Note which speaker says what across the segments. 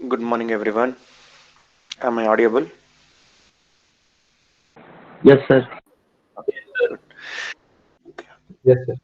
Speaker 1: Good morning, everyone. Am I audible?
Speaker 2: Yes, sir.
Speaker 1: Okay, good. Okay.
Speaker 2: Yes, sir.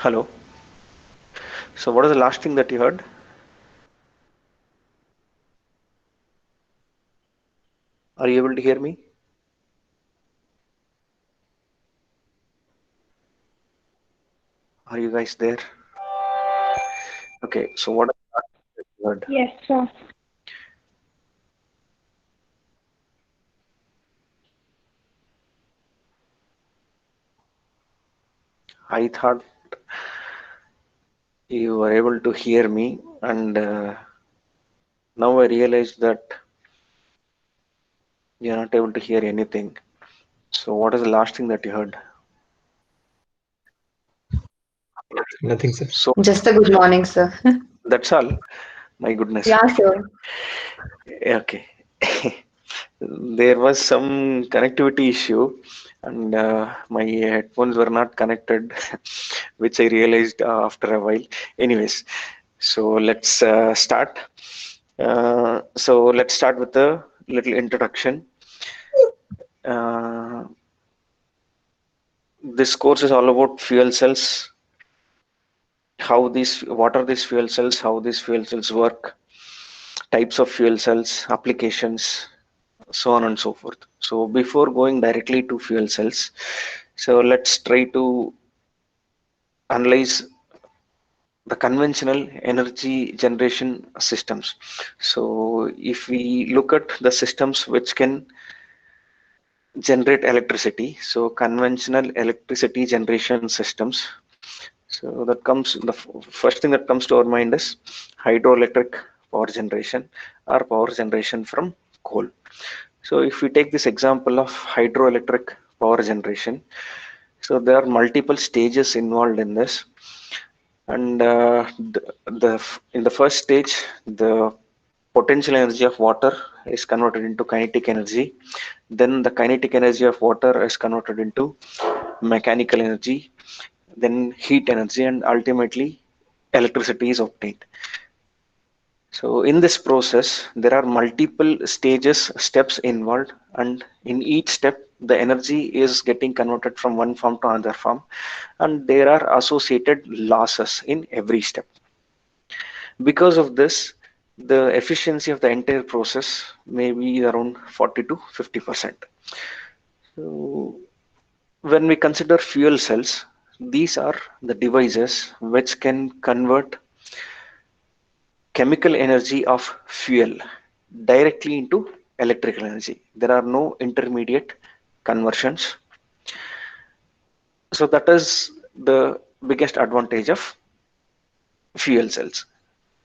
Speaker 1: Hello. So, what is the last thing that you heard? Are you able to hear me? Are you guys there? Okay. So, what is the last thing that you heard?
Speaker 3: Yes, sir.
Speaker 1: I thought you were able to hear me, and now I realize that you're not able to hear anything. So, what is the last thing that you heard?
Speaker 2: Nothing, sir.
Speaker 1: So,
Speaker 4: Just a good morning, sir.
Speaker 1: that's all. My goodness.
Speaker 4: Yeah, sure.
Speaker 1: Okay. There was some connectivity issue, and my headphones were not connected, which I realized after a while. Anyways, so let's start. Let's start with a little introduction. Uh, this course is all about fuel cells, what are these fuel cells, how these fuel cells work, types of fuel cells, applications, so on and so forth. So before going directly to fuel cells, so let's try to analyze the conventional energy generation systems. So if we look at the systems which can generate electricity, so conventional electricity generation systems, so that comes, the first thing that comes to our mind is hydroelectric power generation or power generation from coal. So if we take this example of hydroelectric power generation, so there are multiple stages involved in this. And in the first stage, the potential energy of water is converted into kinetic energy. Then the kinetic energy of water is converted into mechanical energy, then heat energy, and ultimately electricity is obtained. So in this process, there are multiple steps involved, and in each step, the energy is getting converted from one form to another form, and there are associated losses in every step. Because of this, the efficiency of the entire process may be around 40 to 50%. So when we consider fuel cells, these are the devices which can convert chemical energy of fuel directly into electrical energy. There are no intermediate conversions. So that is the biggest advantage of fuel cells.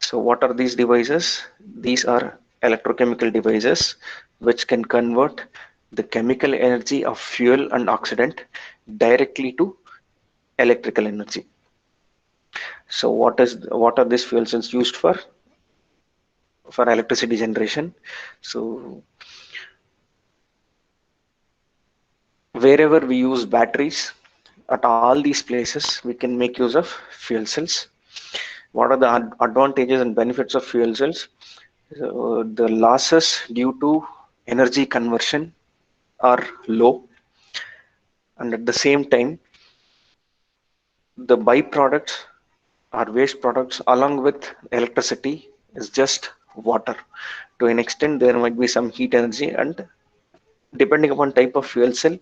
Speaker 1: So what are these devices? These are electrochemical devices which can convert the chemical energy of fuel and oxidant directly to electrical energy. So what are these fuel cells used for? For electricity generation. So wherever we use batteries, at all these places we can make use of fuel cells. What are the advantages and benefits of fuel cells? So the losses due to energy conversion are low, and at the same time the byproducts or waste products along with electricity is just water. To an extent there might be some heat energy, and depending upon type of fuel cell,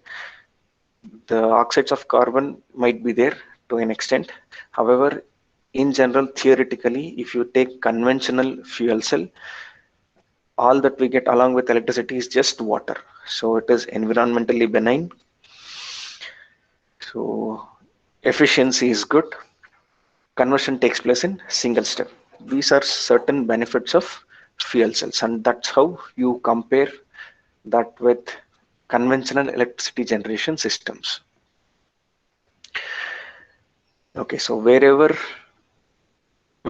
Speaker 1: the oxides of carbon might be there to an extent. However, in general, theoretically, if you take conventional fuel cell, all that we get along with electricity is just water. So it is environmentally benign. So efficiency is good. Conversion takes place in single step. These are certain benefits of fuel cells, and that's how you compare that with conventional electricity generation systems. Okay, so wherever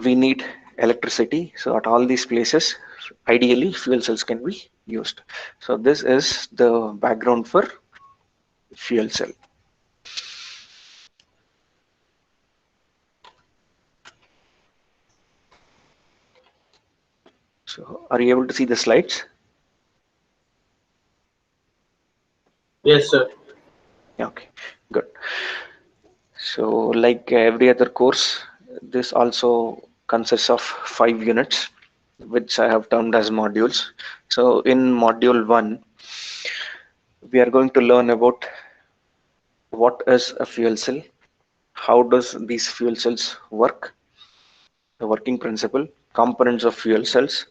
Speaker 1: we need electricity, so at all these places, ideally fuel cells can be used. So this is the background for fuel cell. So are you able to see the slides?
Speaker 3: Yes, sir.
Speaker 1: Okay, good. So like every other course, this also consists of 5 units, which I have termed as modules. So in module 1, we are going to learn about what is a fuel cell, how does these fuel cells work, the working principle, components of fuel cells,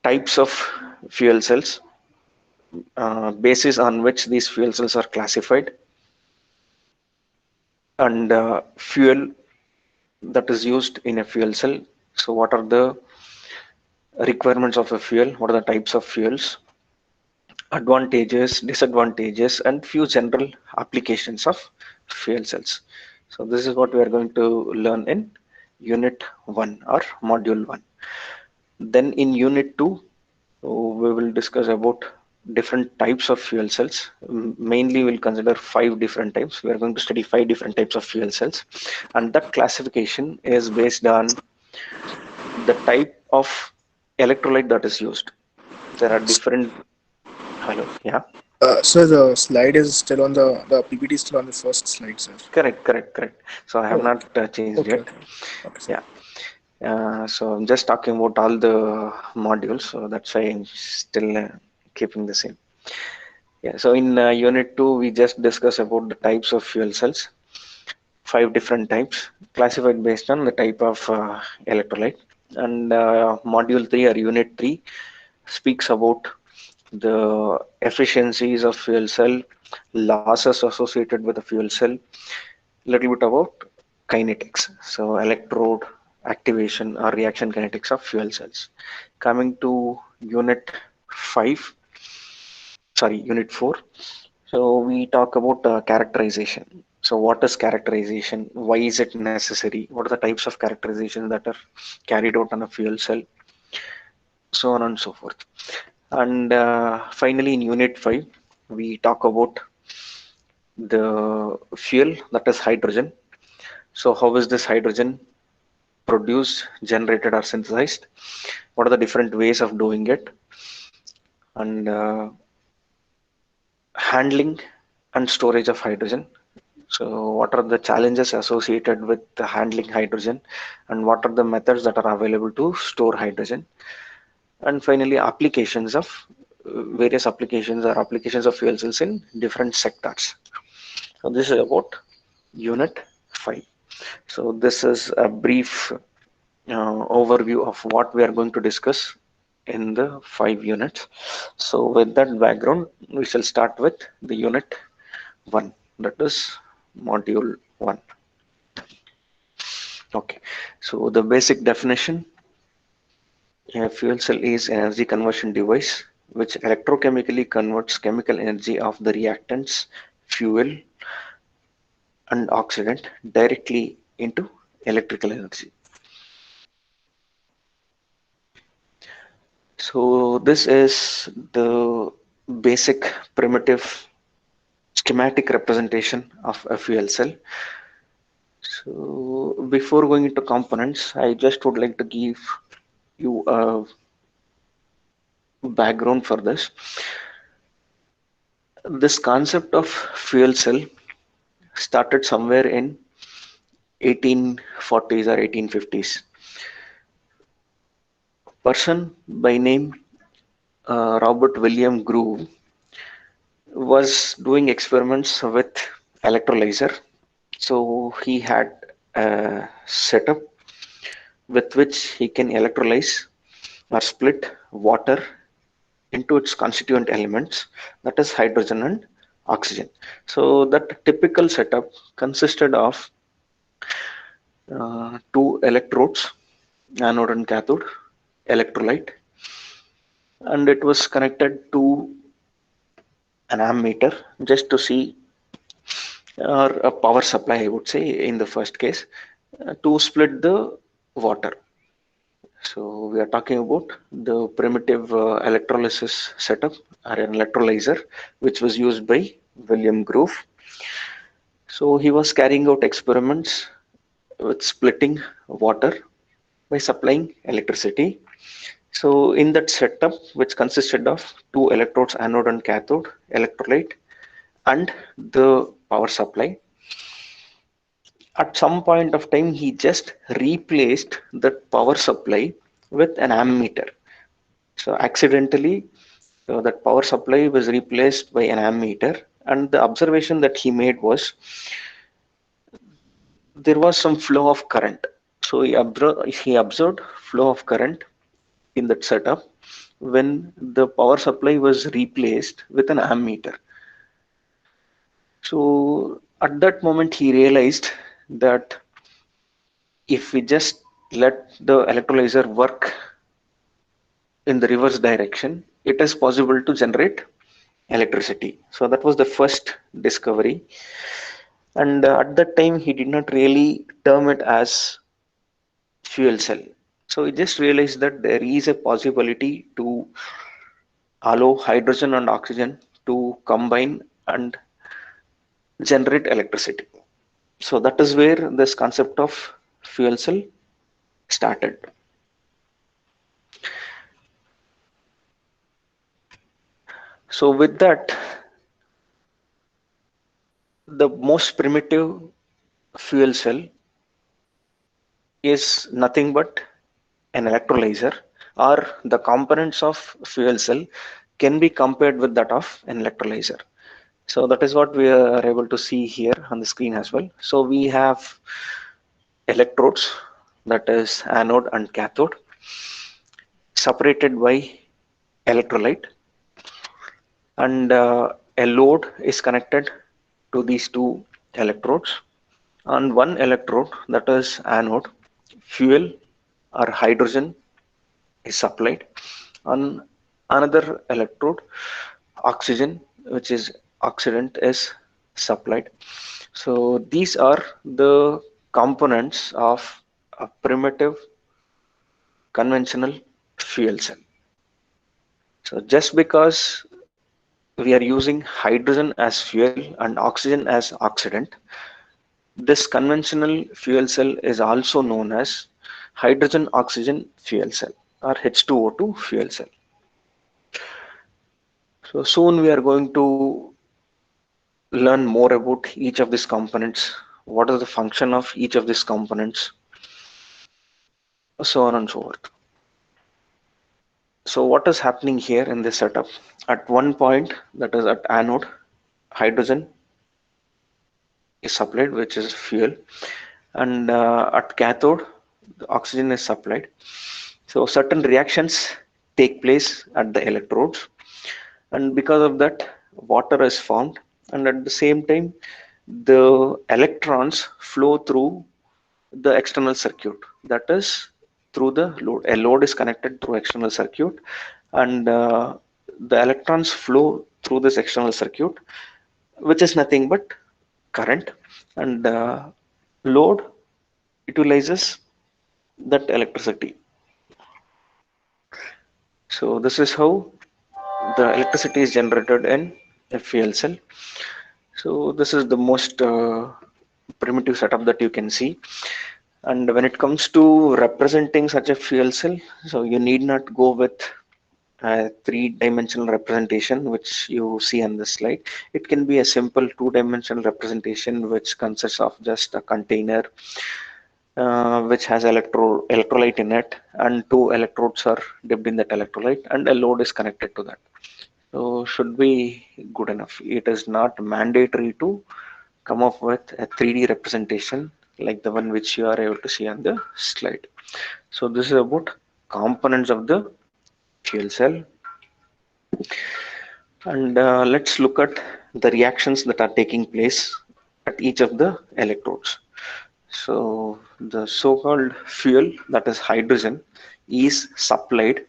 Speaker 1: types of fuel cells, basis on which these fuel cells are classified, and fuel that is used in a fuel cell. So what are the requirements of a fuel, what are the types of fuels, advantages, disadvantages, and few general applications of fuel cells. So this is what we are going to learn in unit 1 or module 1. Then in unit 2, we will discuss about different types of fuel cells. Mainly we'll consider 5 different types. We are going to study 5 different types of fuel cells, and that classification is based on the type of electrolyte that is used. There are different. Hello, yeah.
Speaker 4: So the slide is still on the PPT is still on the first slide, sir.
Speaker 1: Correct. So I have
Speaker 4: Oh,
Speaker 1: not changed
Speaker 4: okay,
Speaker 1: yet.
Speaker 4: okay, sir.
Speaker 1: Yeah. So I'm just talking about all the modules, so that's why I'm still keeping the same. Yeah. So in unit 2, we just discuss about the types of fuel cells. 5 different types classified based on the type of electrolyte. And module 3 or unit 3 speaks about the efficiencies of fuel cell, losses associated with the fuel cell, little bit about kinetics, so electrode activation or reaction kinetics of fuel cells. Coming to unit 5, sorry, unit 4. So we talk about characterization. So what is characterization? Why is it necessary? What are the types of characterization that are carried out on a fuel cell? So on and so forth. And finally, in unit 5, we talk about the fuel, that is hydrogen. So how is this hydrogen produced, generated, or synthesized? What are the different ways of doing it? And handling and storage of hydrogen. So what are the challenges associated with the handling hydrogen, and what are the methods that are available to store hydrogen? And finally, applications of various applications or applications of fuel cells in different sectors. So this is about unit 5. So this is a brief overview of what we are going to discuss in the 5 units. So with that background, we shall start with the unit 1, that is module 1. Okay, so the basic definition: a fuel cell is an energy conversion device which electrochemically converts chemical energy of the reactants, fuel, and oxidant directly into electrical energy. So this is the basic primitive schematic representation of a fuel cell. So before going into components, I just would like to give you a background for this. This concept of fuel cell started somewhere in 1840s or 1850s. Person by name Robert William Groove was doing experiments with electrolyzer. So he had a setup with which he can electrolyze or split water into its constituent elements, that is hydrogen and oxygen. So that typical setup consisted of two electrodes, anode and cathode, electrolyte, and it was connected to an ammeter just to see, or a power supply, I would say, in the first case, to split the water. So we are talking about the primitive electrolysis setup or an electrolyzer, which was used by William Groove. So he was carrying out experiments with splitting water by supplying electricity. So in that setup, which consisted of two electrodes, anode and cathode, electrolyte, and the power supply, at some point of time, he just replaced that power supply with an ammeter. So accidentally, that power supply was replaced by an ammeter, and the observation that he made was there was some flow of current. So he observed flow of current in that setup when the power supply was replaced with an ammeter. So at that moment, he realized that if we just let the electrolyzer work in the reverse direction, it is possible to generate electricity. So that was the first discovery. And at that time, he did not really term it as fuel cell. So he just realized that there is a possibility to allow hydrogen and oxygen to combine and generate electricity. So that is where this concept of fuel cell started. So with that, the most primitive fuel cell is nothing but an electrolyzer, or the components of fuel cell can be compared with that of an electrolyzer. So that is what we are able to see here on the screen as well. So we have electrodes, that is anode and cathode, separated by electrolyte, and a load is connected to these two electrodes. On one electrode, that is anode, fuel or hydrogen is supplied. On another electrode, oxygen, which is oxidant, is supplied. So these are the components of a primitive conventional fuel cell. So just because we are using hydrogen as fuel and oxygen as oxidant, this conventional fuel cell is also known as hydrogen oxygen fuel cell or H2O2 fuel cell. So soon we are going to learn more about each of these components, what is the function of each of these components, so on and so forth. So what is happening here in this setup? At one point, that is at anode, hydrogen is supplied, which is fuel, and at cathode, the oxygen is supplied. So certain reactions take place at the electrodes, and because of that, water is formed, and at the same time, the electrons flow through the external circuit, that is through the load. A load is connected through external circuit, and the electrons flow through this external circuit, which is nothing but current, and load utilizes that electricity. So this is how the electricity is generated in a fuel cell. So this is the most primitive setup that you can see. And when it comes to representing such a fuel cell, so you need not go with a three-dimensional representation which you see on this slide. It can be a simple two-dimensional representation which consists of just a container which has electrolyte in it, and two electrodes are dipped in that electrolyte, and a load is connected to that. So should be good enough. It is not mandatory to come up with a 3D representation like the one which you are able to see on the slide. So this is about components of the fuel cell. And let's look at the reactions that are taking place at each of the electrodes. So the so-called fuel, that is hydrogen, is supplied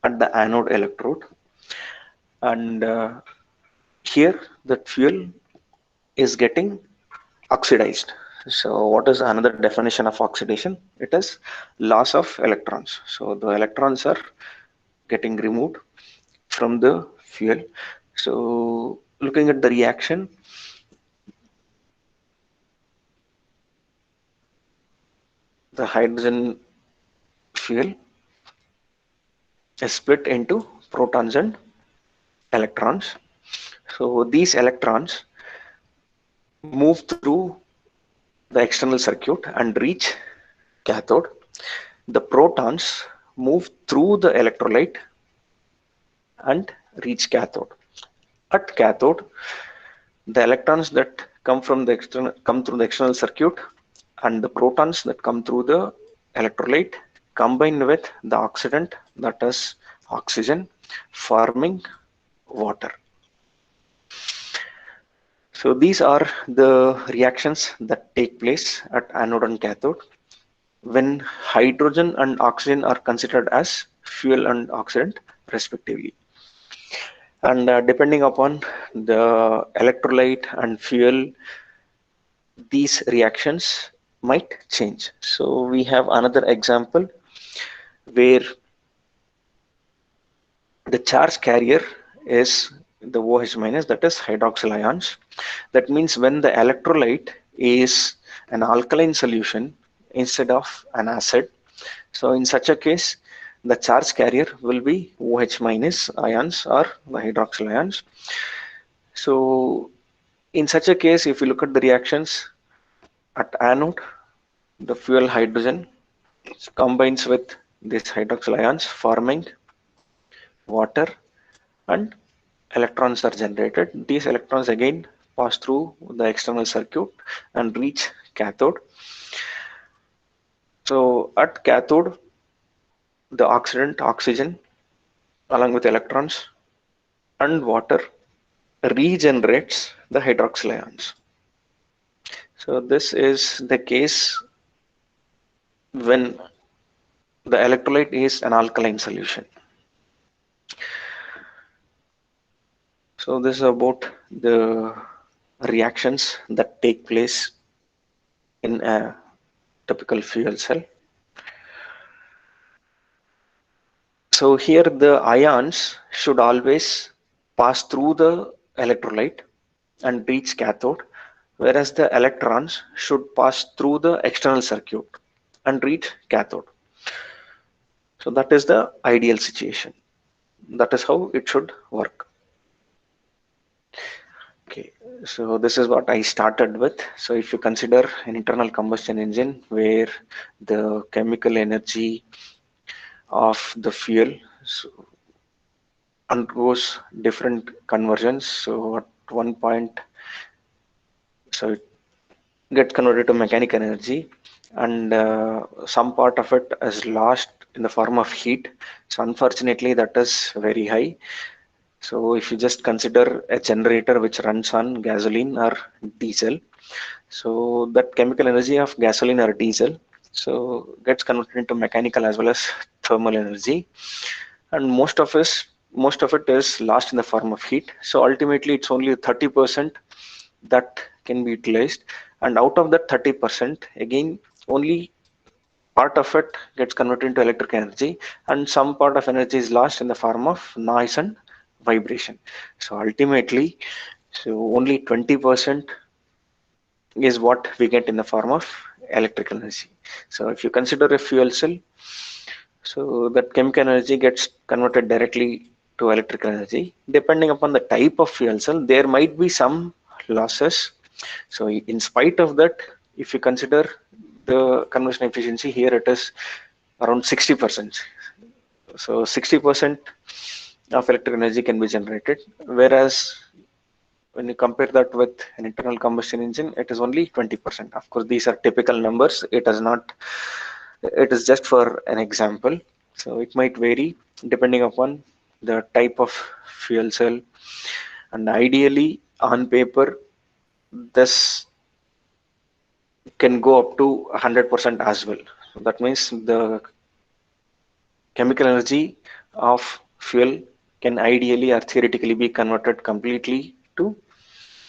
Speaker 1: at the anode electrode, and here that fuel is getting oxidized. So what is another definition of oxidation? It is loss of electrons. So the electrons are getting removed from the fuel. So looking at the reaction, the hydrogen fuel is split into protons and electrons. So these electrons move through the external circuit and reach cathode. The protons move through the electrolyte and reach cathode. At cathode, the electrons that come through the external circuit and the protons that come through the electrolyte combine with the oxidant, that is oxygen, forming water. So these are the reactions that take place at anode and cathode when hydrogen and oxygen are considered as fuel and oxidant respectively. And depending upon the electrolyte and fuel, these reactions might change. So we have another example where the charge carrier is the OH minus, that is hydroxyl ions. That means when the electrolyte is an alkaline solution instead of an acid, so in such a case the charge carrier will be OH minus ions or the hydroxyl ions. So in such a case, if you look at the reactions at anode, the fuel hydrogen combines with these hydroxyl ions forming water and electrons are generated. These electrons again pass through the external circuit and reach cathode. So at cathode, the oxidant, oxygen, along with electrons and water, regenerates the hydroxyl ions. So this is the case when the electrolyte is an alkaline solution. So this is about the reactions that take place in a typical fuel cell. So here the ions should always pass through the electrolyte and reach cathode, whereas the electrons should pass through the external circuit and reach cathode. So that is the ideal situation. That is how it should work. Okay, so this is what I started with. So if you consider an internal combustion engine where the chemical energy of the fuel undergoes different conversions. So at one point, so it gets converted to mechanical energy, and some part of it is lost in the form of heat. So unfortunately, that is very high. So if you just consider a generator which runs on gasoline or diesel, so that chemical energy of gasoline or diesel so gets converted into mechanical as well as thermal energy, and most of it is lost in the form of heat. So ultimately it's only 30% that can be utilized, and out of that 30% again only part of it gets converted into electric energy, and some part of energy is lost in the form of noise and vibration. So ultimately, so only 20% is what we get in the form of electrical energy. So if you consider a fuel cell, so that chemical energy gets converted directly to electrical energy. Depending upon the type of fuel cell, there might be some losses. So in spite of that, if you consider the conversion efficiency here, it is around 60%. So 60% of electric energy can be generated, whereas when you compare that with an internal combustion engine, it is only 20%. Of course, these are typical numbers. It is not. It is just for an example. So it might vary depending upon the type of fuel cell, and ideally, on paper, this can go up to 100% as well. So that means the chemical energy of fuel can ideally or theoretically be converted completely to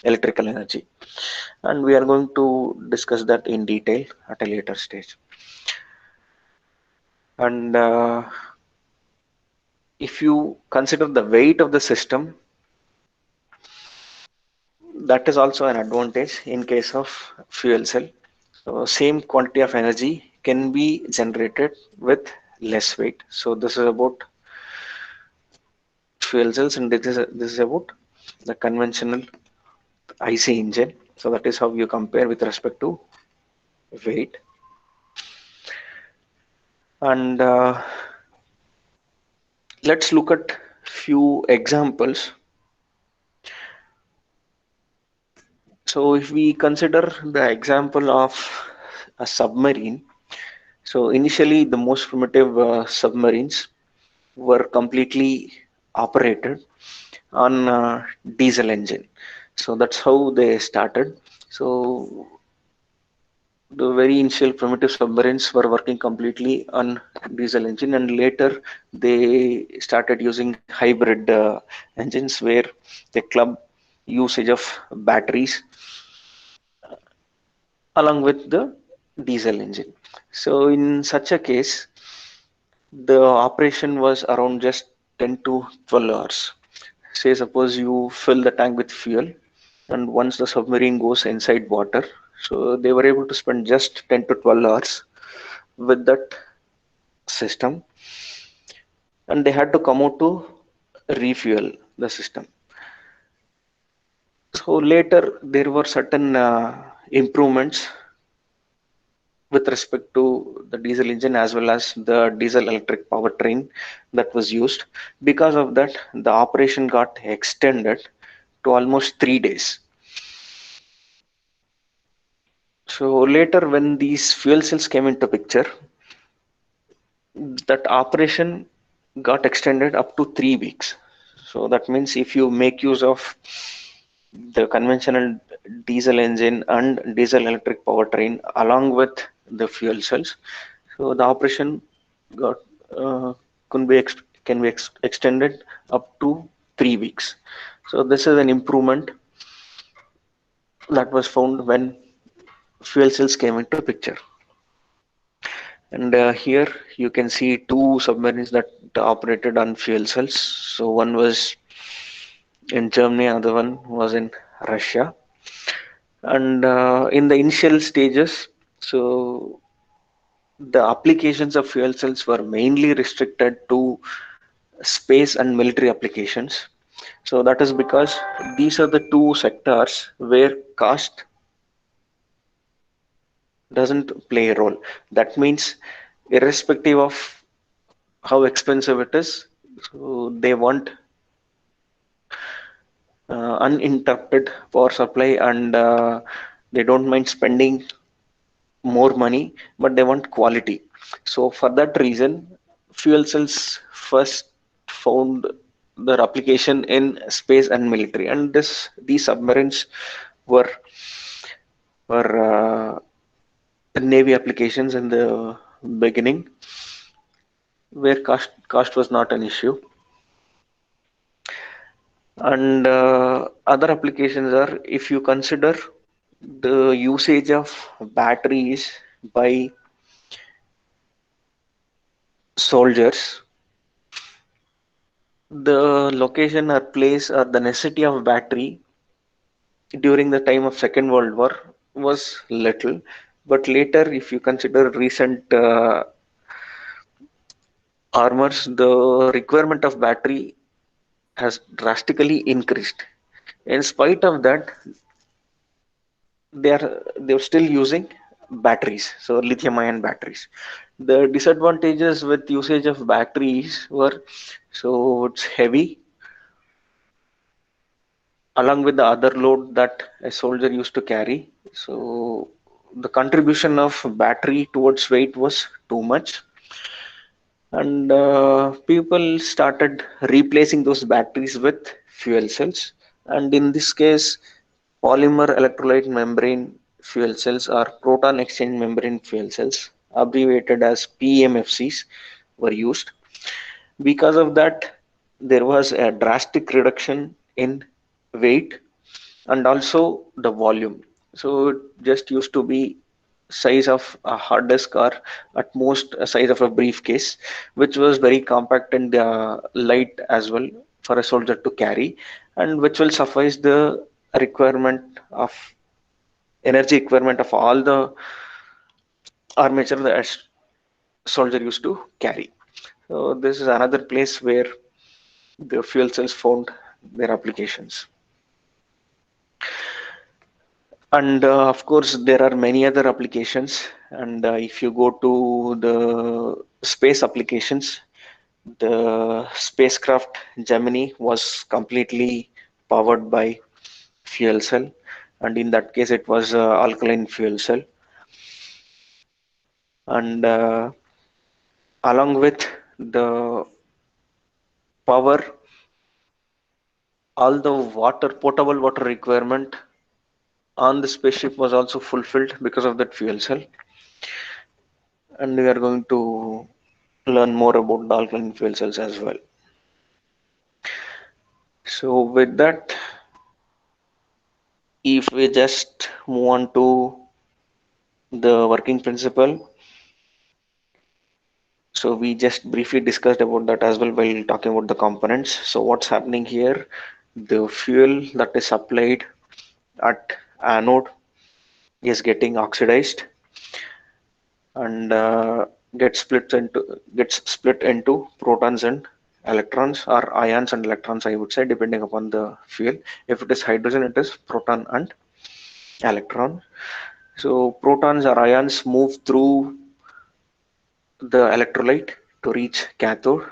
Speaker 1: electrical energy, and we are going to discuss that in detail at a later stage. And if you consider the weight of the system, that is also an advantage in case of fuel cell. So same quantity of energy can be generated with less weight. So this is about fuel cells, and this is about the conventional IC engine. So that is how you compare with respect to weight. And let's look at few examples. So if we consider the example of a submarine, so initially the most primitive submarines were completely operated on diesel engine. So that's how they started. So the very initial primitive submarines were working completely on diesel engine, and later they started using hybrid engines where they club usage of batteries along with the diesel engine. So in such a case, the operation was around just 10 to 12 hours. Say suppose you fill the tank with fuel, and once the submarine goes inside water, so they were able to spend just 10 to 12 hours with that system, and they had to come out to refuel the system. So later there were certain improvements with respect to the diesel engine as well as the diesel electric powertrain that was used. Because of that, the operation got extended to almost 3 days. So later, when these fuel cells came into picture, that operation got extended up to 3 weeks. So that means if you make use of the conventional diesel engine and diesel electric powertrain along with the fuel cells, so the operation got uh, can be extended up to 3 weeks. So this is an improvement that was found when fuel cells came into picture. And here you can see two submarines that operated on fuel cells. So one was in Germany, another one was in Russia. And in the initial stages, so the applications of fuel cells were mainly restricted to space and military applications. So that is because these are the two sectors where cost doesn't play a role. That means, irrespective of how expensive it is, so they want uninterrupted power supply, and they don't mind spending more money, but they want quality. So for that reason, fuel cells first found their application in space and military, and these submarines were were navy applications in the beginning, where cost was not an issue. And other applications are, if you consider the usage of batteries by soldiers, the location or place or the necessity of battery during the time of Second World War was little. But later, if you consider recent armors, the requirement of battery has drastically increased. In spite of that, they're still using batteries, so lithium ion batteries. The disadvantages with usage of batteries were, so it's heavy along with the other load that a soldier used to carry. So the contribution of battery towards weight was too much, and people started replacing those batteries with fuel cells. And in this case, polymer electrolyte membrane fuel cells or proton exchange membrane fuel cells, abbreviated as PMFCs, were used. Because of that, there was a drastic reduction in weight and also the volume. So it just used to be size of a hard disk, or at most a size of a briefcase, which was very compact and light as well for a soldier to carry, and which will suffice the requirement of energy requirement of all the armature that a soldier used to carry. So this is another place where the fuel cells found their applications. And of course, there are many other applications. And if you go to the space applications, the spacecraft Gemini was completely powered by fuel cell. And in that case, it was alkaline fuel cell. And along with the power, all the potable water requirement on the spaceship was also fulfilled because of that fuel cell. And we are going to learn more about the alkaline fuel cells as well. So with that, if we just move on to the working principle, so we just briefly discussed about that as well while talking about the components. So what's happening here, the fuel that is supplied at anode is getting oxidized and gets split into protons and electrons, or ions and electrons, I would say, depending upon the fuel. If it is hydrogen, it is proton and electron. So protons or ions move through the electrolyte to reach cathode.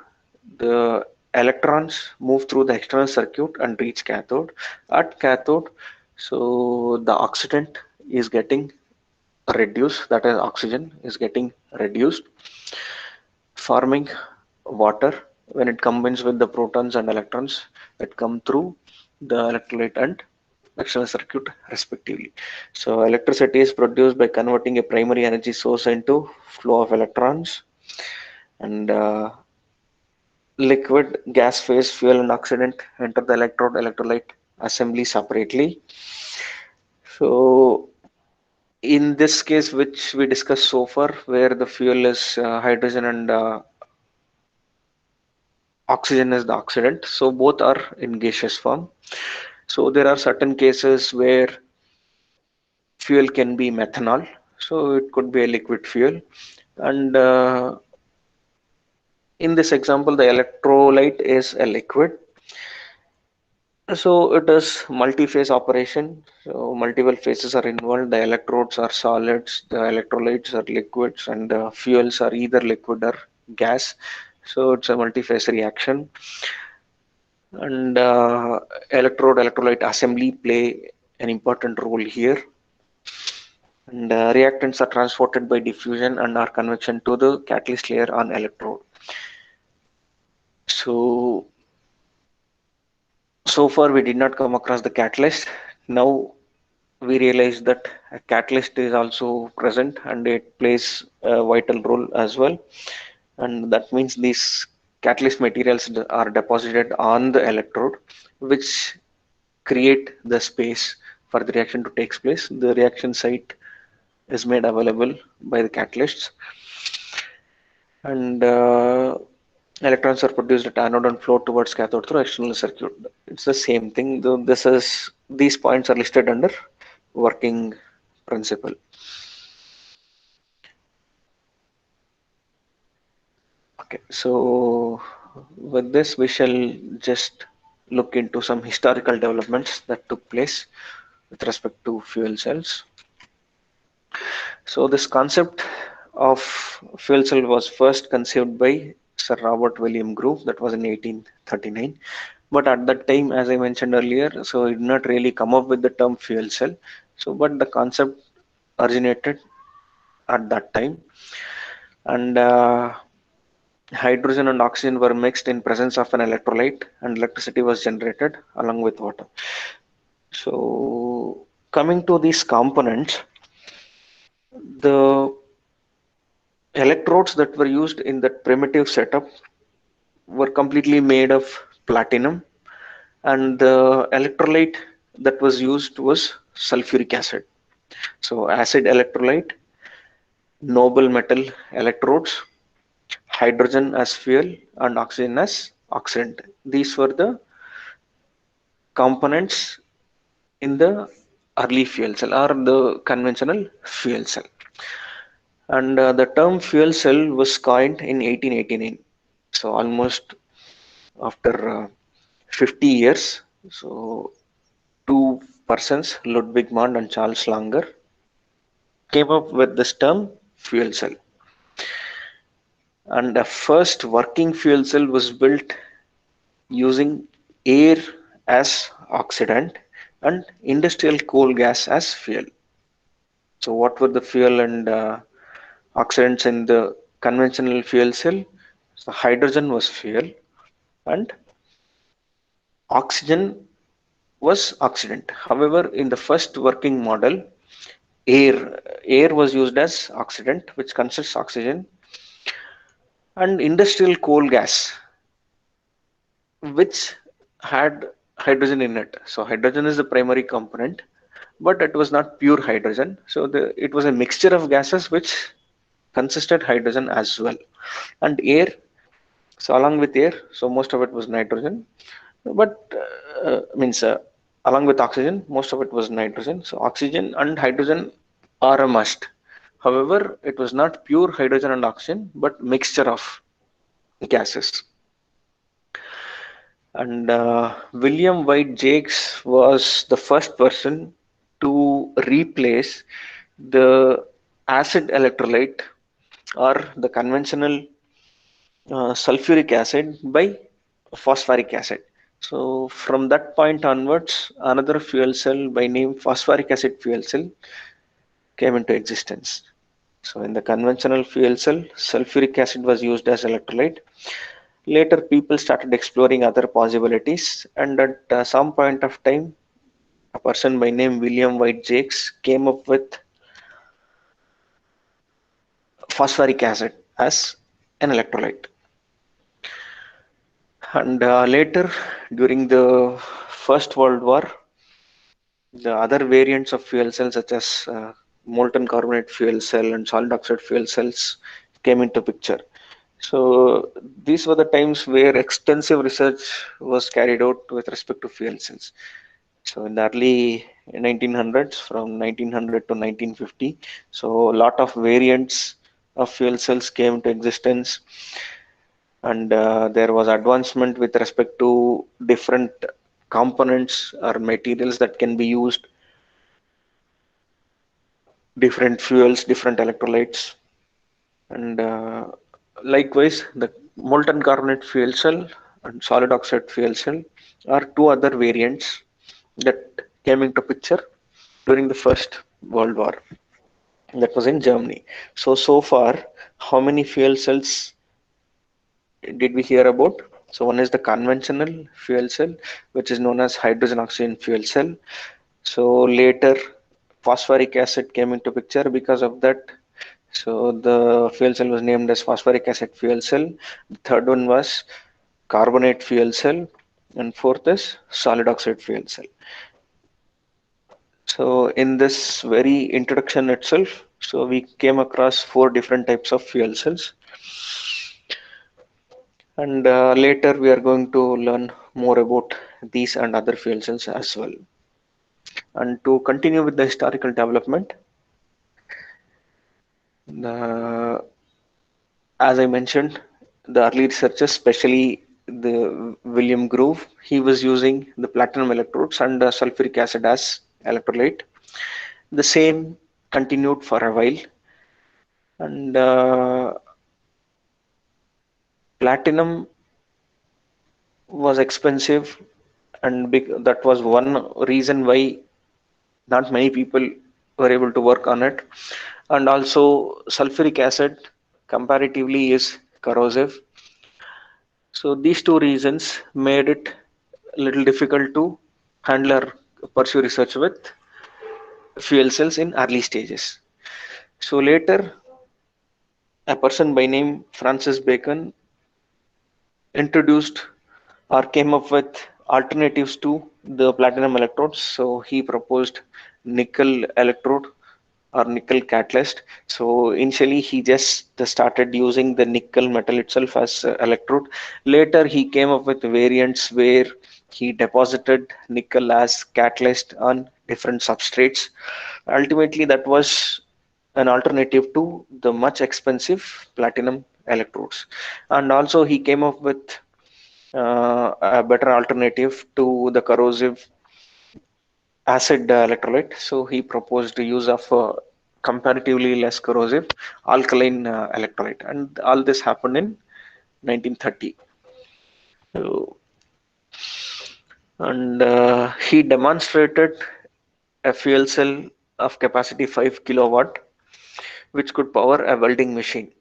Speaker 1: The electrons move through the external circuit and reach cathode. At cathode, so the oxidant is getting reduced, that is oxygen is getting reduced, forming water when it combines with the protons and electrons that come through the electrolyte and external circuit respectively. So electricity is produced by converting a primary energy source into flow of electrons, and liquid, gas phase, fuel and oxidant enter the electrode electrolyte assembly separately. So in this case which we discussed so far, where the fuel is hydrogen and oxygen is the oxidant, so both are in gaseous form. So there are certain cases where fuel can be methanol, so it could be a liquid fuel. And in this example, the electrolyte is a liquid. So it is multi-phase operation. So multiple phases are involved. The electrodes are solids, the electrolytes are liquids, and the fuels are either liquid or gas. So it's a multi-phase reaction. And electrode electrolyte assembly play an important role here. And reactants are transported by diffusion and are convection to the catalyst layer on electrode. So far we did not come across the catalyst. Now we realize that a catalyst is also present and it plays a vital role as well. And that means these catalyst materials are deposited on the electrode, which create the space for the reaction to take place. The reaction site is made available by the catalysts, and electrons are produced at anode and flow towards cathode through external circuit. It's the same thing. These points are listed under working principle. Okay, so with this we shall just look into some historical developments that took place with respect to fuel cells. So this concept of fuel cell was first conceived by Sir Robert William Groove, that was in 1839. But at that time, as I mentioned earlier, so it did not really come up with the term fuel cell. So, but the concept originated at that time, and hydrogen and oxygen were mixed in presence of an electrolyte, and electricity was generated along with water. So, coming to these components, the electrodes that were used in that primitive setup were completely made of platinum, and the electrolyte that was used was sulfuric acid. So acid electrolyte, noble metal electrodes, hydrogen as fuel, and oxygen as oxidant. These were the components in the early fuel cell or the conventional fuel cell. And the term fuel cell was coined in 1889. So almost after 50 years. So two persons, Ludwig Mond and Charles Langer, came up with this term fuel cell. And the first working fuel cell was built using air as oxidant and industrial coal gas as fuel. So what were the fuel and oxidants in the conventional fuel cell? So hydrogen was fuel and oxygen was oxidant. However, in the first working model, air was used as oxidant, which consists oxygen, and industrial coal gas, which had hydrogen in it. So hydrogen is the primary component, but it was not pure hydrogen. So it was a mixture of gases which consisted hydrogen as well, and air. So along with air, so most of it was nitrogen, but means along with oxygen, most of it was nitrogen. So oxygen and hydrogen are a must. However, it was not pure hydrogen and oxygen, but mixture of gases. And William White Jakes was the first person to replace the acid electrolyte or the conventional sulfuric acid by phosphoric acid. So from that point onwards, another fuel cell by name phosphoric acid fuel cell came into existence. So in the conventional fuel cell, sulfuric acid was used as electrolyte. Later, people started exploring other possibilities, and at some point of time, a person by name William White Jakes came up with phosphoric acid as an electrolyte. And later, during the First World War, the other variants of fuel cells, such as molten carbonate fuel cell and solid oxide fuel cells, came into picture. So these were the times where extensive research was carried out with respect to fuel cells. So in the early 1900s, from 1900 to 1950, so a lot of variants of fuel cells came into existence, and there was advancement with respect to different components or materials that can be used, different fuels, different electrolytes, and likewise the molten carbonate fuel cell and solid oxide fuel cell are two other variants that came into picture during the First World War. That was in Germany. So far, how many fuel cells did we hear about? So one is the conventional fuel cell, which is known as hydrogen oxygen fuel cell. So later, phosphoric acid came into picture. Because of that, so the fuel cell was named as phosphoric acid fuel cell. The third one was carbonate fuel cell, and fourth is solid oxide fuel cell. So in this very introduction itself, so we came across four different types of fuel cells, and later we are going to learn more about these and other fuel cells as well. And to continue with the historical development, the, as I mentioned, the early researchers, especially the William Grove, he was using the platinum electrodes and sulfuric acid as electrolyte. The same continued for a while, and platinum was expensive, and that was one reason why not many people were able to work on it. And also, sulfuric acid comparatively is corrosive. So these two reasons made it a little difficult to handle or pursue research with fuel cells in early stages. So later, a person by name Francis Bacon introduced or came up with alternatives to the platinum electrodes. So he proposed nickel electrode or nickel catalyst. So initially he just started using the nickel metal itself as electrode. Later he came up with variants where he deposited nickel as catalyst on different substrates. Ultimately, that was an alternative to the much expensive platinum electrodes. And also he came up with a better alternative to the corrosive acid electrolyte. So he proposed the use of comparatively less corrosive alkaline electrolyte, and all this happened in 1930. So, and he demonstrated a fuel cell of capacity 5 kilowatt, which could power a welding machine,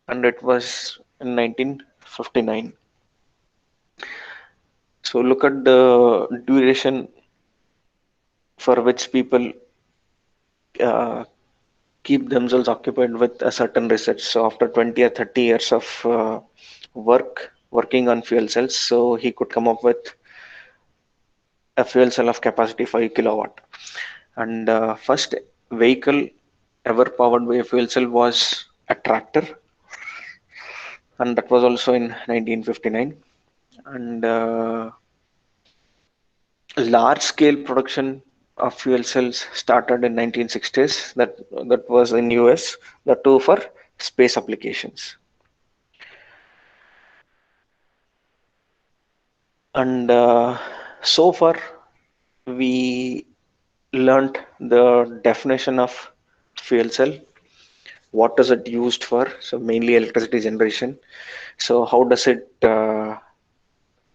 Speaker 1: and it was in 1959. So look at the duration for which people uh, keep themselves occupied with a certain research. So after 20 or 30 years of working on fuel cells, so he could come up with a fuel cell of capacity 5 kilowatt. And first vehicle ever powered by a fuel cell was a tractor, and that was also in 1959. And large scale production of fuel cells started in 1960s. That was in US, the two for space applications. And so far we learned the definition of fuel cell. What is it used for? So mainly electricity generation. So how does it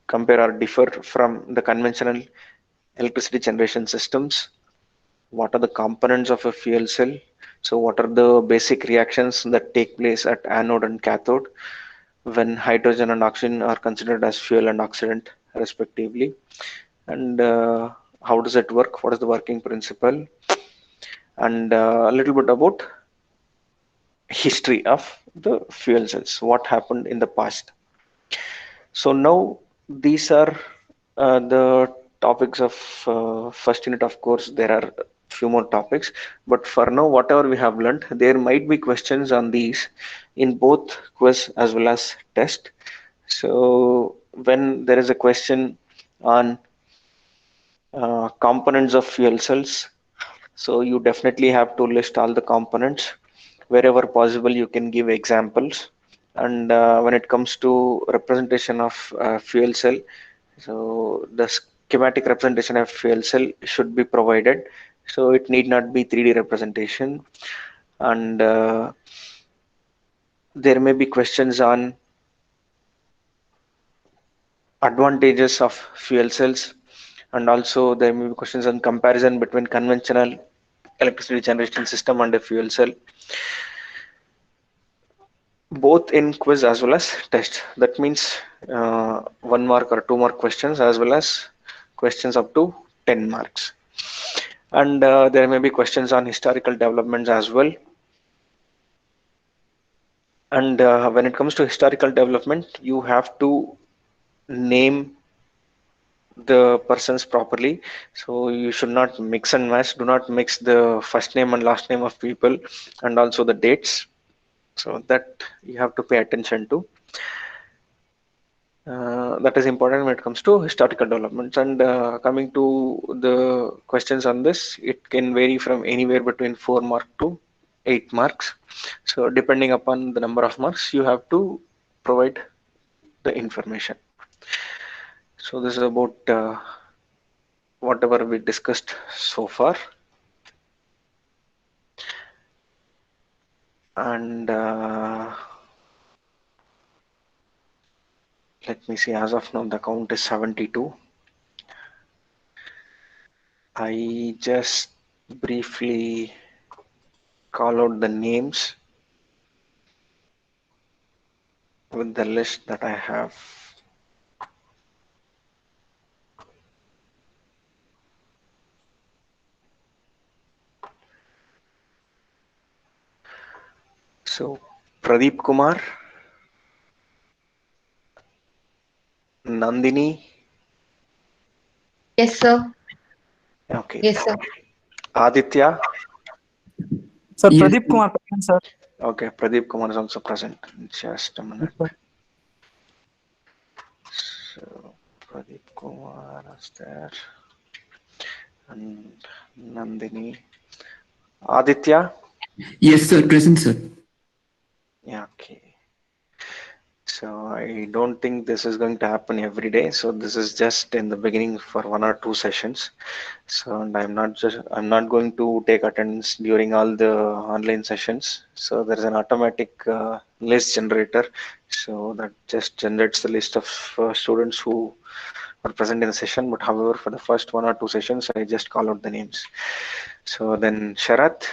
Speaker 1: compare or differ from the conventional electricity generation systems? What are the components of a fuel cell? So what are the basic reactions that take place at anode and cathode when hydrogen and oxygen are considered as fuel and oxidant respectively? And how does it work? What is the working principle? And a little bit about history of the fuel cells, what happened in the past. So now these are the topics of first unit. Of course, there are few more topics, but for now, whatever we have learned, there might be questions on these in both quiz as well as test. So when there is a question on components of fuel cells, so you definitely have to list all the components. Wherever possible, you can give examples. And when it comes to representation of fuel cell, so the schematic representation of fuel cell should be provided. So it need not be 3D representation. And there may be questions on advantages of fuel cells, and also there may be questions on comparison between conventional electricity generation system and a fuel cell, both in quiz as well as test. That means 1 mark or 2 mark questions as well as questions up to 10 marks. And there may be questions on historical developments as well. And when it comes to historical development, you have to name the persons properly. So you should not mix and match. Do not mix the first name and last name of people, and also the dates. So that you have to pay attention to. That is important when it comes to historical developments. And coming to the questions on this, it can vary from anywhere between 4 mark to 8 marks. So depending upon the number of marks, you have to provide the information. So this is about whatever we discussed so far. And let me see, as of now the count is 72. I just briefly call out the names with the list that I have. So Pradeep Kumar, Nandini.
Speaker 5: Yes, sir.
Speaker 1: Okay.
Speaker 5: Yes, sir.
Speaker 1: Aditya.
Speaker 6: Sir,
Speaker 2: Yes.
Speaker 6: Pradeep Kumar, present, sir.
Speaker 1: Okay, Pradeep Kumar is also present. Just a minute. So Pradeep Kumar is there, and Nandini. Aditya.
Speaker 2: Yes, sir. Present, sir.
Speaker 1: Yeah, okay. So I don't think this is going to happen every day. So this is just in the beginning for 1 or 2 sessions. So and I'm not going to take attendance during all the online sessions. So there is an automatic list generator. So that just generates the list of students who are present in the session. But however, for the first 1 or 2 sessions, I just call out the names. So then Sharath,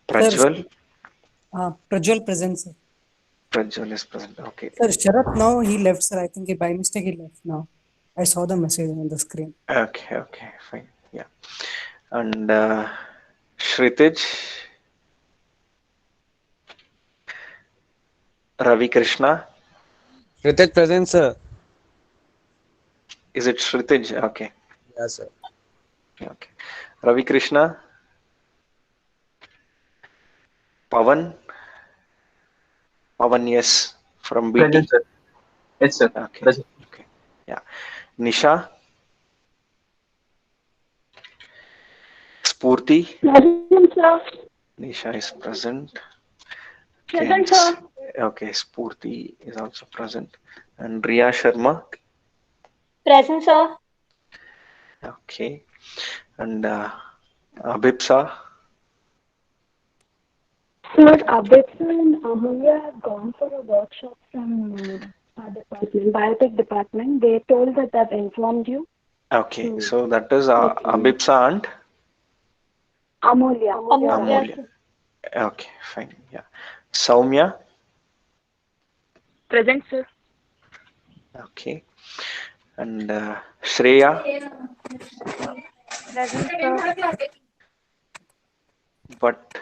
Speaker 1: Prajwal.
Speaker 7: Prajwal present, sir.
Speaker 1: Prajwal is present. Okay.
Speaker 7: Sir, Sharath now he left, sir. I think by mistake he left now. I saw the message on the screen.
Speaker 1: Okay, fine. Yeah. And Shritij, Ravi Krishna.
Speaker 8: Kritij present, sir.
Speaker 1: Is it Shritij? Okay.
Speaker 8: Yes, sir.
Speaker 1: Okay. Ravi Krishna. Pavan. Pavan, yes, from BT.
Speaker 3: Present, sir. Yes, sir.
Speaker 1: Okay.
Speaker 3: Present.
Speaker 1: Okay. Yeah. Nisha. Spurti.
Speaker 9: Present, sir.
Speaker 1: Nisha is present.
Speaker 9: Present, sir.
Speaker 1: Okay, Spurti is also present. And Riya Sharma.
Speaker 9: Present, sir.
Speaker 1: Okay. And Abhipsa.
Speaker 9: Sir, Abhipsa and Amulya have gone for a workshop from our department, biotech department. They told that I've informed you.
Speaker 1: Okay, so that is Abhipsa and
Speaker 9: Amulya.
Speaker 1: Amulya. Okay, fine. Yeah. Saumya.
Speaker 9: Present, sir.
Speaker 1: Okay. And Shreya.
Speaker 9: Present, sir.
Speaker 1: But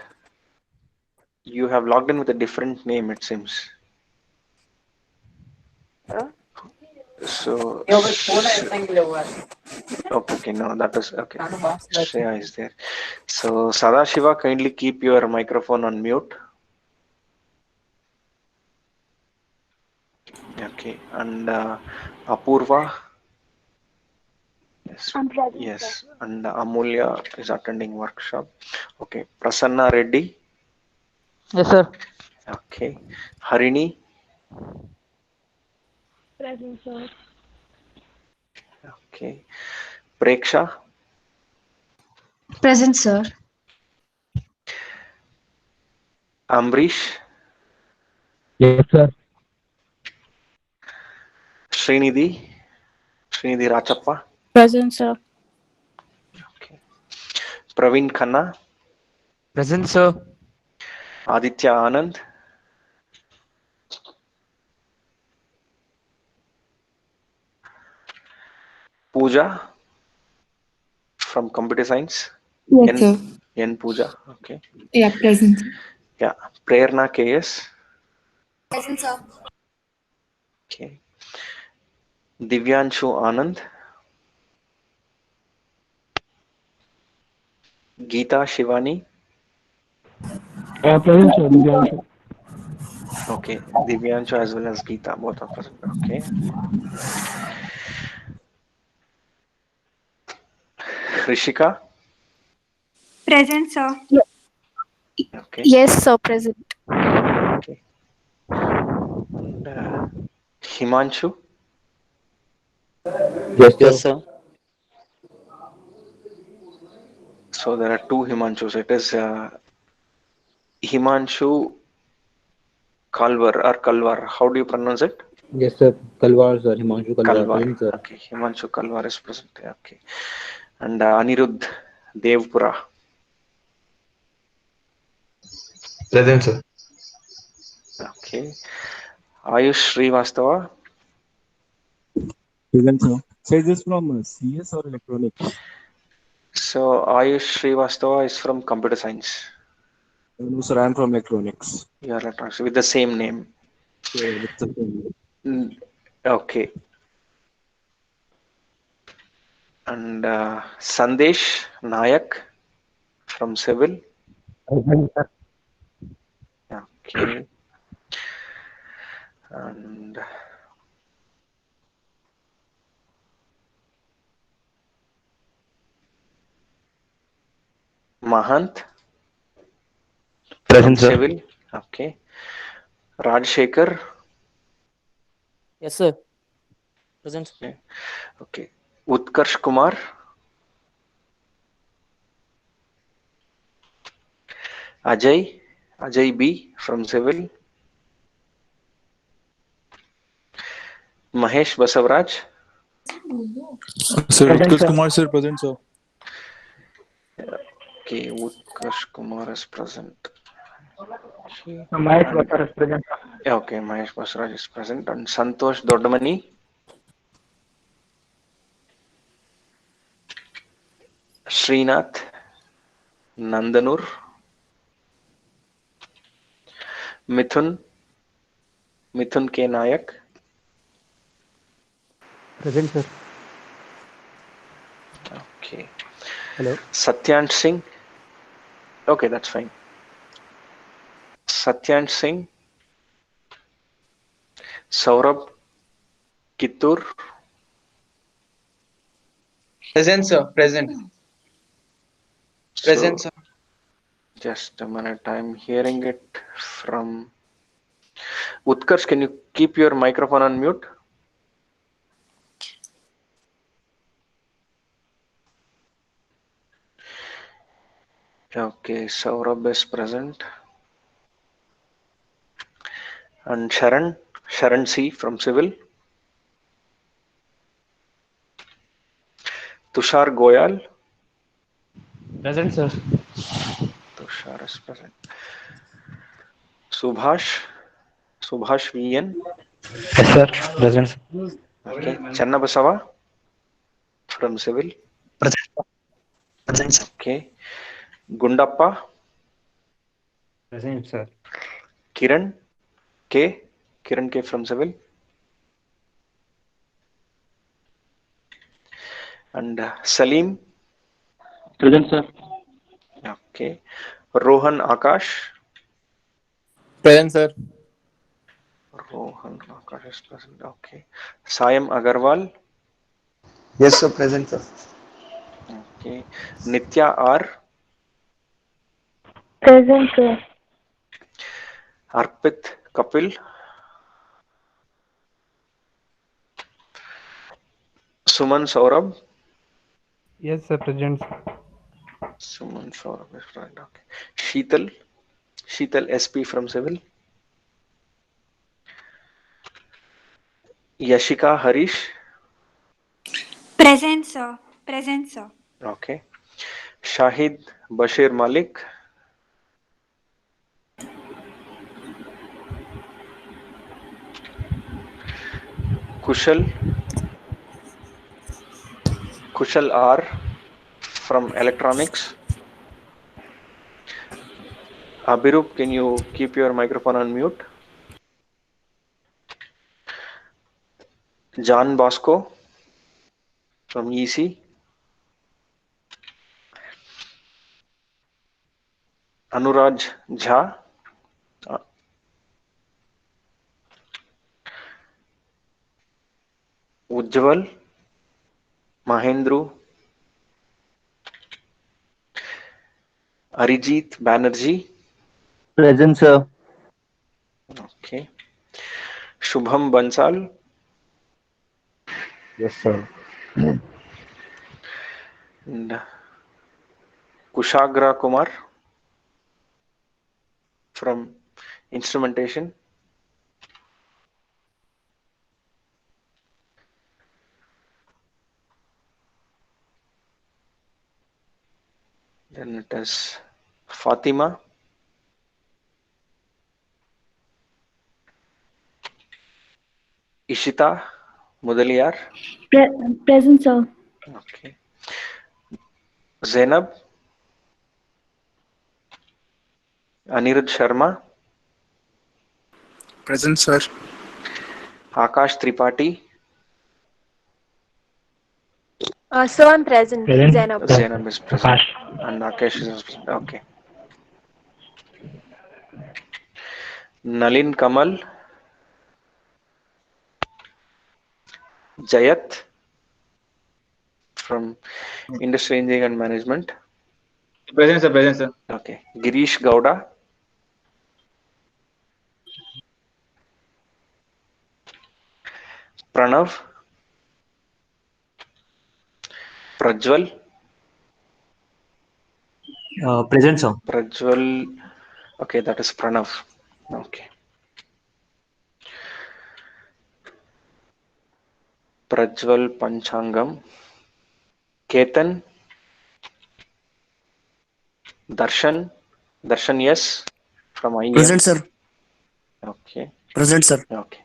Speaker 1: you have logged in with a different name, it seems. So, okay, no, that is okay. Shreya is there. So, Sadashiva, kindly keep your microphone on mute. Okay, and Apurva. Yes,
Speaker 9: I'm present,
Speaker 1: yes, and Amulya is attending workshop. Okay, Prasanna Reddy.
Speaker 6: Yes, sir.
Speaker 1: Okay, Harini.
Speaker 9: Present, sir.
Speaker 1: Okay, Preksha.
Speaker 5: Present, sir.
Speaker 1: Ambrish.
Speaker 6: Yes, sir.
Speaker 1: Srinidhi Rachappa.
Speaker 5: Present, sir.
Speaker 1: Okay. Praveen Khanna.
Speaker 8: Present, sir.
Speaker 1: Aditya Anand. Pooja from Computer Science.
Speaker 5: Yes, sir.
Speaker 1: N Pooja. Okay.
Speaker 5: Yeah, present.
Speaker 1: Yeah. Prerna KS.
Speaker 5: Present, sir.
Speaker 1: Okay. Divyanshu Anand. Geeta Shivani.
Speaker 6: Present, sir. Divyanshu.
Speaker 1: Okay. Divyanshu as well as Geeta, both of us. Okay. Rishika.
Speaker 5: Present, sir.
Speaker 1: Okay.
Speaker 5: Yes, sir. Present.
Speaker 1: Okay. And, Himanshu.
Speaker 8: Yes, sir.
Speaker 1: So there are two Himanshus. It is Himanshu Kalwar or Kalwar. How do you pronounce it?
Speaker 10: Yes, sir. Kalwar, sir. Himanshu Kalwar.
Speaker 1: Kalwar.
Speaker 10: Present, sir.
Speaker 1: Okay. Himanshu Kalwar is present. Okay. And Anirudh Devpura.
Speaker 3: Present, sir.
Speaker 1: Okay. Ayush Srivastava.
Speaker 11: Present, sir. So is this from CS or electronics?
Speaker 1: So Ayush Srivastava is from Computer Science.
Speaker 11: No, sir. I'm from electronics.
Speaker 1: You are electronics with the same name.
Speaker 11: Yeah, with the same.
Speaker 1: Okay. And Sandesh Nayak from Civil. Okay. And Mahant from
Speaker 3: Present, sir.
Speaker 1: Civil. Okay. Rajshekhar.
Speaker 6: Yes, sir. Present.
Speaker 1: Okay. Utkarsh Kumar. Ajay B from Civil. Mahesh Basavaraj.
Speaker 11: Sir, Utkarsh Kumar, sir. Present, sir.
Speaker 1: Okay, Utkarsh Kumar is present. Okay.
Speaker 6: Mahesh Batar is present.
Speaker 1: Okay, Mahesh Basraj is present. And Santosh Dodamani. Srinath Nandanur. Mithun K. Nayak.
Speaker 6: Present, sir.
Speaker 1: Okay.
Speaker 6: Hello.
Speaker 1: Satyan Singh. Okay, that's fine. Satyan Singh. Saurabh Kittur.
Speaker 3: Present, sir. Present. Present,
Speaker 1: So,
Speaker 3: sir.
Speaker 1: just a minute. I'm hearing it from Utkarsh. Can you keep your microphone on mute? Okay, Saurabh is present. And Sharan C from Civil. Tushar Goyal.
Speaker 8: Present, sir.
Speaker 1: Tushar is present. Subhash VN.
Speaker 8: Yes, sir. Present.
Speaker 1: Okay, Channabasava from Civil.
Speaker 3: Present.
Speaker 1: Okay, Gundappa.
Speaker 8: Present, sir.
Speaker 1: Kiran K from Civil. And Salim.
Speaker 10: Present, sir.
Speaker 1: Okay, Rohan Akash.
Speaker 6: Present, sir.
Speaker 1: Rohan Akash is present. Okay, Sayam Agarwal.
Speaker 3: Yes, sir. Present, sir.
Speaker 1: Okay, Nitya R.
Speaker 9: Present, sir.
Speaker 1: Arpit Kapil. Suman Saurabh.
Speaker 6: Yes, sir. Present.
Speaker 1: Suman Saurabh is right. Okay. Sheetal SP from Civil. Yashika Harish.
Speaker 5: Present, sir. Present, sir.
Speaker 1: Okay. Shahid Bashir Malik. Kushal R from Electronics. Abhirup, can you keep your microphone on mute? John Bosco from EC. Anuraj Jha. Ujjwal Mahendru. Arijit Banerjee.
Speaker 10: Present, sir.
Speaker 1: Okay. Shubham Bansal.
Speaker 10: Yes, sir.
Speaker 1: And Kushagra Kumar from Instrumentation. Then it is Fatima. Ishita Mudaliar.
Speaker 9: Present, sir.
Speaker 1: Okay. Zainab. Anirudh Sharma.
Speaker 4: Present, sir.
Speaker 1: Akash Tripathi.
Speaker 9: So I'm present. Zainab.
Speaker 1: Zainab is present. And Akash is present. Okay. Nalin Kamal. Jayat from Industry Engineering and Management.
Speaker 3: Present, sir. Present, sir.
Speaker 1: Okay. Girish Gowda. Pranav. Prajwal.
Speaker 10: Present, sir.
Speaker 1: Prajwal. Okay, that is Pranav. Okay. Prajwal Panchangam. Ketan. Darshan, yes, from IEM.
Speaker 4: Present, sir.
Speaker 1: Okay.
Speaker 4: Present, sir.
Speaker 1: Okay.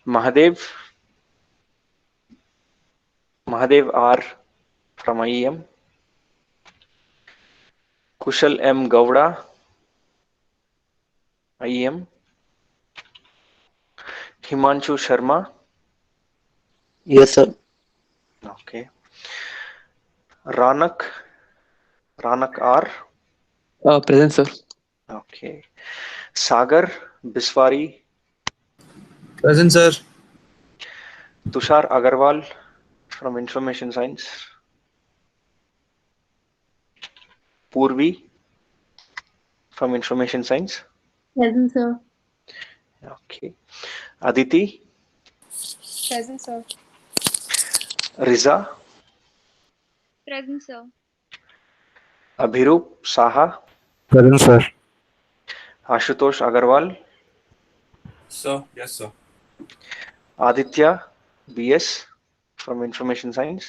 Speaker 1: Mahadev R from IEM. Kushal M Gowda, IEM. Himanshu Sharma.
Speaker 10: Yes, sir.
Speaker 1: Okay. Ranak R.
Speaker 8: Present, sir.
Speaker 1: Okay. Sagar Biswari.
Speaker 11: Present, sir.
Speaker 1: Tushar Agarwal from Information Science. Purvi from Information Science.
Speaker 9: Present, sir.
Speaker 1: Okay. Aditi.
Speaker 5: Present, sir.
Speaker 1: Riza.
Speaker 5: Present, sir.
Speaker 1: Abhirup Saha.
Speaker 6: Present, sir.
Speaker 1: Ashutosh Agarwal,
Speaker 11: Sir, yes, sir.
Speaker 1: Aditya BS from Information Science,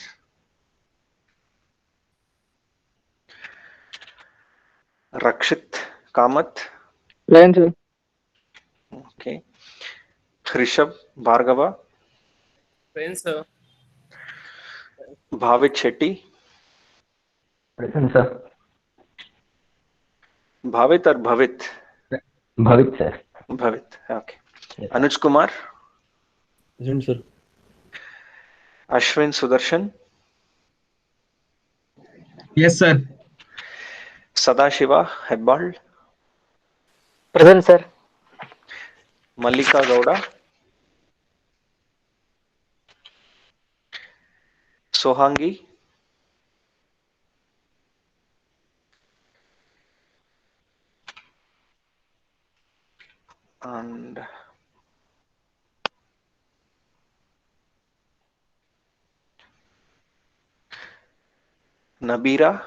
Speaker 1: Rakshit Kamath,
Speaker 8: Present, sir.
Speaker 1: okay, Rishabh Bhargava,
Speaker 6: Present, sir.
Speaker 1: Bhavit Shetty,
Speaker 10: Present, sir.
Speaker 1: Bhavit or Bhavit?
Speaker 10: Bhavit, sir.
Speaker 1: Bhavit, okay.
Speaker 10: Yes.
Speaker 1: Anuj Kumar,
Speaker 8: Present, sir.
Speaker 1: Ashwin Sudarshan,
Speaker 3: Yes, sir.
Speaker 1: Sadashiva Hebbal,
Speaker 8: Present, sir.
Speaker 1: Mallika Gowda, Sohangi, and Nabira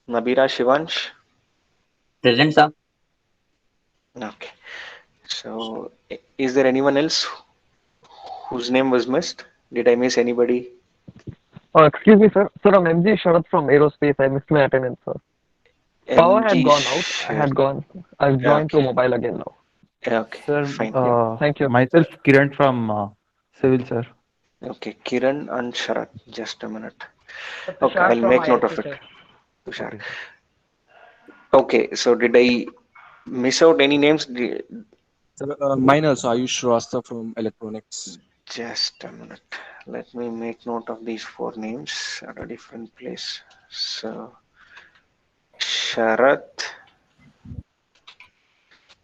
Speaker 1: Shivansh.
Speaker 10: Present, sir.
Speaker 1: Okay. So, is there anyone else whose name was missed? Did I miss anybody?
Speaker 6: Excuse me, sir. Sir, I'm MG Sharath from Aerospace. I missed my attendance, sir. Power had
Speaker 1: MG
Speaker 6: gone out. I had gone. I've joined
Speaker 1: Okay.
Speaker 6: to mobile again now.
Speaker 1: Okay.
Speaker 8: Sir,
Speaker 1: Fine.
Speaker 6: Thank you.
Speaker 8: myself, Kiran from Civil, sir.
Speaker 1: Okay. Kiran and Sharat. Just a minute. Okay. I'll make note of it. Tushar. Okay. So, did I miss out any names?
Speaker 3: Sir, mine also, Ayush Rasta from Electronics.
Speaker 1: Just a minute. Let me make note of these 4 names at a different place. So, Sharat,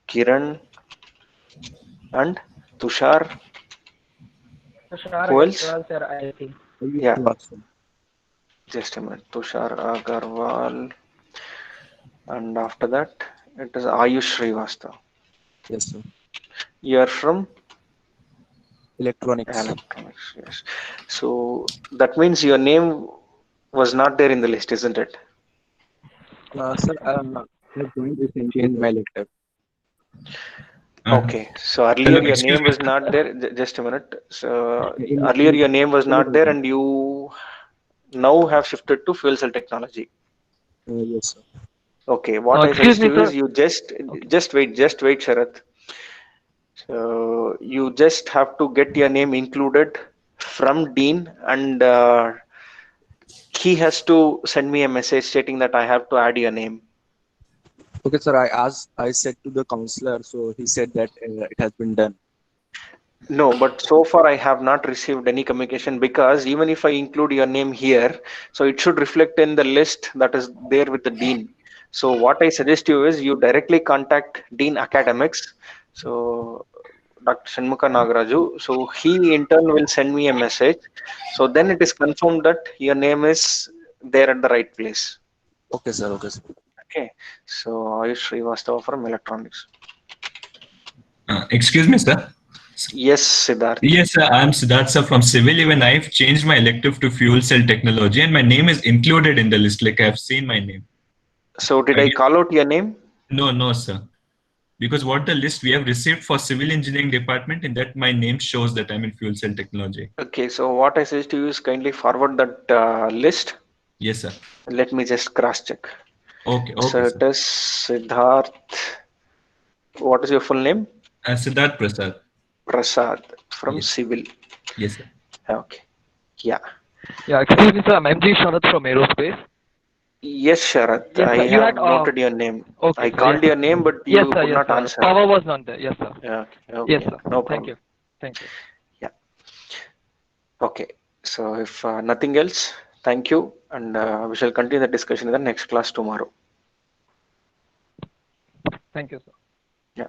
Speaker 1: Kiran, and Tushar. Who else?
Speaker 3: Ayush
Speaker 1: Yeah.
Speaker 3: Rasta.
Speaker 1: Just a minute. Tushar Agarwal. And after that, it is Ayush Srivastava.
Speaker 3: Yes, sir.
Speaker 1: You are from
Speaker 3: Electronics.
Speaker 1: Electronics. Yes. So, that means your name was not there in the list, isn't it?
Speaker 3: Sir, I joined recently in my elective.
Speaker 1: Okay, so earlier your name was not there. Just a minute. So earlier your name was not there, and you now have shifted to fuel cell technology.
Speaker 3: Yes, sir.
Speaker 1: Okay, what I
Speaker 6: Excuse
Speaker 1: suggest
Speaker 6: me,
Speaker 1: you
Speaker 6: sir.
Speaker 1: is you just wait, Sharath. So you just have to get your name included from Dean, and he has to send me a message stating that I have to add your name.
Speaker 3: Okay, sir. I said to the counselor, so he said that it has been done.
Speaker 1: No, but so far I have not received any communication, because even if I include your name here, so it should reflect in the list that is there with the dean. So what I suggest you is you directly contact Dean Academics. So Dr. Shanmukha Nagaraju. So he in turn will send me a message. So then it is confirmed that your name is there at the right place.
Speaker 3: Okay, sir. Okay, sir.
Speaker 1: Okay. So Ayush Srivastava from Electronics.
Speaker 11: Excuse me, sir.
Speaker 1: Yes, Siddharth.
Speaker 11: Yes, sir. I'm Siddharth sir from Civil. Even I've changed my elective to fuel cell technology, and my name is included in the list. Like I've seen my name.
Speaker 1: So did I call out your name?
Speaker 11: No, sir. Because what the list we have received for civil engineering department, in that my name shows that I'm in fuel cell technology.
Speaker 1: Okay, so what I suggest to you is kindly forward that list.
Speaker 11: Yes, sir.
Speaker 1: Let me just cross check.
Speaker 11: Okay,
Speaker 1: So
Speaker 11: sir.
Speaker 1: it is Siddharth. What is your full name?
Speaker 11: Siddharth Prasad.
Speaker 1: Prasad from
Speaker 11: Yes.
Speaker 1: Civil.
Speaker 11: Yes, sir.
Speaker 1: Okay. Yeah.
Speaker 6: Yeah, excuse me, sir. I'm MG Sharath from Aerospace.
Speaker 1: Yes, Sharath.
Speaker 6: Yes,
Speaker 1: I
Speaker 6: sir. You
Speaker 1: have
Speaker 6: had,
Speaker 1: noted your name.
Speaker 6: Okay,
Speaker 1: I
Speaker 6: sir.
Speaker 1: called
Speaker 6: Yes,
Speaker 1: your
Speaker 6: sir.
Speaker 1: name, but
Speaker 6: Yes,
Speaker 1: you
Speaker 6: sir.
Speaker 1: could
Speaker 6: Yes,
Speaker 1: not
Speaker 6: sir.
Speaker 1: answer.
Speaker 6: Power was not there. Yes, sir.
Speaker 1: Yeah, okay.
Speaker 6: Yes, sir.
Speaker 1: No
Speaker 6: Thank
Speaker 1: problem.
Speaker 6: you. Thank you.
Speaker 1: Yeah. Okay. So if nothing else, thank you, and we shall continue the discussion in the next class tomorrow.
Speaker 6: Thank you, sir.
Speaker 1: Yeah.